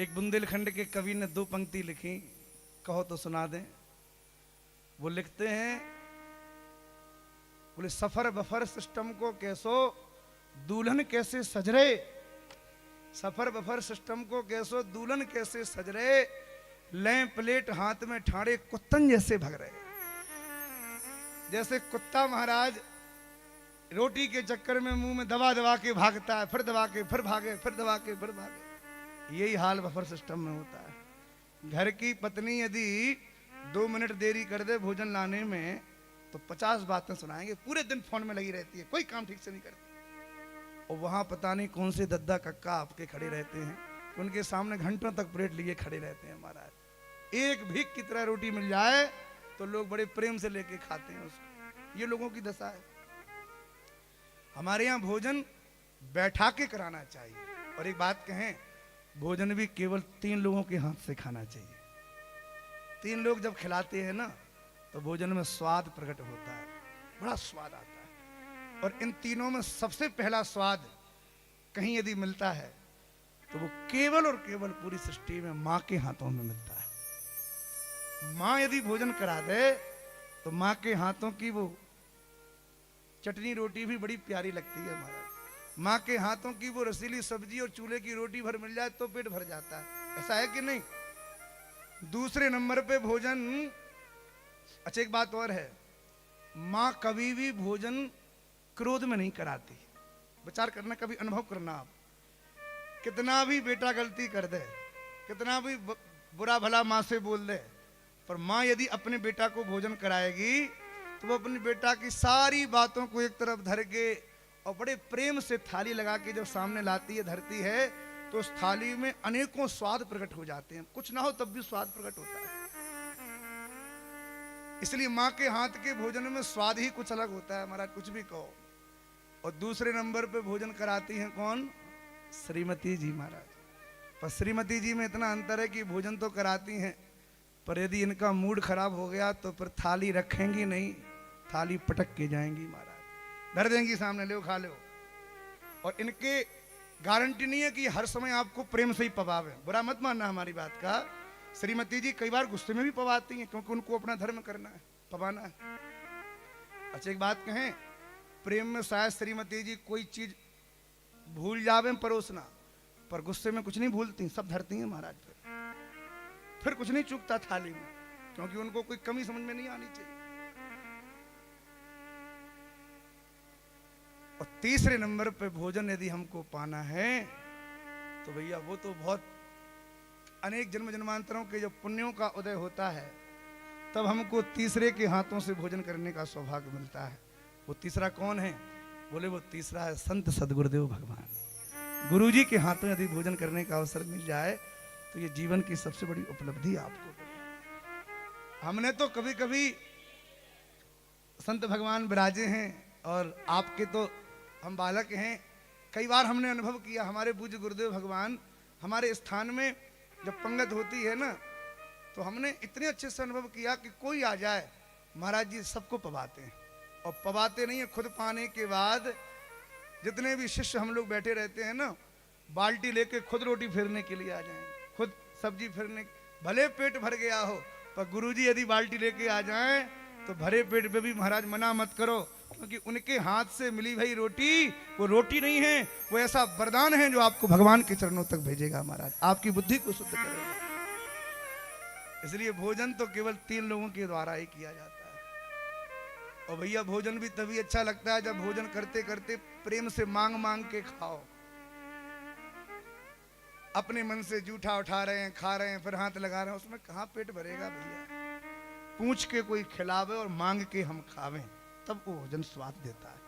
एक बुंदेलखंड के कवि ने दो पंक्ति लिखी, कहो तो सुना दें। वो लिखते हैं, बोले सफर बफर सिस्टम को कैसो दुल्हन कैसे सज रहे, सफर बफर सिस्टम को कैसो दुल्हन कैसे सज रहे, लें प्लेट हाथ में ठाड़े कुत्तन जैसे भग रहे। जैसे कुत्ता महाराज रोटी के चक्कर में मुंह में दबा दबा के भागता है, फिर दबा के फिर भागे, फिर दबा के फिर भागे। यही हाल बफर सिस्टम में होता है। घर की पत्नी यदि 2 मिनट देरी कर दे भोजन लाने में तो 50 बातें सुनाएंगे। पूरे दिन फोन में लगी रहती है, कोई काम ठीक से नहीं करती। और वहां पता नहीं कौन से दद्दा कक्का आपके खड़े रहते हैं, उनके सामने घंटों तक प्लेट लिए खड़े रहते हैं महाराज। एक भीख की तरह रोटी मिल जाए तो लोग बड़े प्रेम से लेके खाते हैं उसको। ये लोगों की दशा है। हमारे यहाँ भोजन बैठा के कराना चाहिए। और एक बात कहें, भोजन भी केवल 3 लोगों के हाथ से खाना चाहिए। 3 लोग जब खिलाते हैं ना तो भोजन में स्वाद प्रकट होता है, बड़ा स्वाद आता है। और इन तीनों में सबसे पहला स्वाद कहीं यदि मिलता है तो वो केवल और केवल पूरी सृष्टि में माँ के हाथों में मिलता है। माँ यदि भोजन करा दे तो माँ के हाथों की वो चटनी रोटी भी बड़ी प्यारी लगती है महाराज। माँ के हाथों की वो रसीली सब्जी और चूल्हे की रोटी भर मिल जाए तो पेट भर जाता है। ऐसा है कि नहीं? दूसरे नंबर पे भोजन। अच्छा, एक बात और है, माँ कभी भी भोजन क्रोध में नहीं कराती। विचार करना, कभी अनुभव करना। आप कितना भी बेटा गलती कर दे, कितना भी बुरा भला माँ से बोल दे, पर माँ यदि अपने बेटा को भोजन कराएगी तो वो अपने बेटा की सारी बातों को एक तरफ धर के और बड़े प्रेम से थाली लगा के जब सामने लाती है, धरती है, तो उस थाली में अनेकों स्वाद प्रकट हो जाते हैं। कुछ ना हो तब भी स्वाद प्रकट होता है। इसलिए माँ के हाथ के भोजन में स्वाद ही कुछ अलग होता है महाराज, कुछ भी कहो। और दूसरे नंबर पे भोजन कराती हैं कौन? श्रीमती जी महाराज। पर श्रीमती जी में इतना अंतर है कि भोजन तो कराती हैं, पर यदि इनका मूड खराब हो गया तो फिर थाली रखेंगी नहीं, थाली पटक के जाएंगी महाराज, धर देंगी सामने, लो खा लो। और इनके गारंटी नहीं है कि हर समय आपको प्रेम से ही पवावे। बुरा मत मानना हमारी बात का। श्रीमती जी कई बार गुस्से में भी पवाती हैं, क्योंकि उनको अपना धर्म करना है, पवाना है। अच्छा, एक बात कहें, प्रेम में शायद श्रीमती जी कोई चीज भूल जावे परोसना, पर गुस्से में कुछ नहीं भूलती, सब धरती हैं महाराज। फिर कुछ नहीं चूकता थाली में, क्योंकि उनको कोई कमी समझ में नहीं आनी चाहिए। और तीसरे नंबर पे भोजन यदि हमको पाना है तो भैया वो तो बहुत अनेक जन्म जन्मांतरों के जब पुण्यों का उदय होता है तब हमको तीसरे के हाथों से भोजन करने का सौभाग्य मिलता है। वो तीसरा कौन है? बोले वो तीसरा है संत सदगुरुदेव भगवान। गुरुजी के हाथों यदि भोजन करने का अवसर मिल जाए तो ये जीवन की सबसे बड़ी उपलब्धि आपको। हमने तो कभी कभी संत भगवान विराजे हैं और आपके तो हम बालक हैं। कई बार हमने अनुभव किया, हमारे पूज्य गुरुदेव भगवान हमारे स्थान में जब पंगत होती है ना तो हमने इतने अच्छे से अनुभव किया कि कोई आ जाए महाराज जी सबको पवाते हैं। और पवाते नहीं है, खुद पाने के बाद जितने भी शिष्य हम लोग बैठे रहते हैं ना, बाल्टी लेके खुद रोटी फेरने के लिए आ जाएंगे, खुद सब्जी फेरने। भले पेट भर गया हो, पर गुरुजी यदि बाल्टी लेके आ जाएं तो भरे पेट पे भी महाराज मना मत करो, क्योंकि उनके हाथ से मिली भई रोटी वो रोटी नहीं है, वो ऐसा वरदान है जो आपको भगवान के चरणों तक भेजेगा महाराज, आपकी बुद्धि को शुद्ध करेगा। इसलिए भोजन तो केवल 3 लोगों के द्वारा ही किया जाता है। और भैया भोजन भी तभी अच्छा लगता है जब भोजन करते करते प्रेम से मांग मांग के खाओ। अपने मन से जूठा उठा रहे हैं, खा रहे हैं, फिर हाथ लगा रहे हैं, उसमें कहाँ पेट भरेगा भैया। पूछ के कोई खिलावे और मांग के हम खावें, तब वो भोजन स्वाद देता है।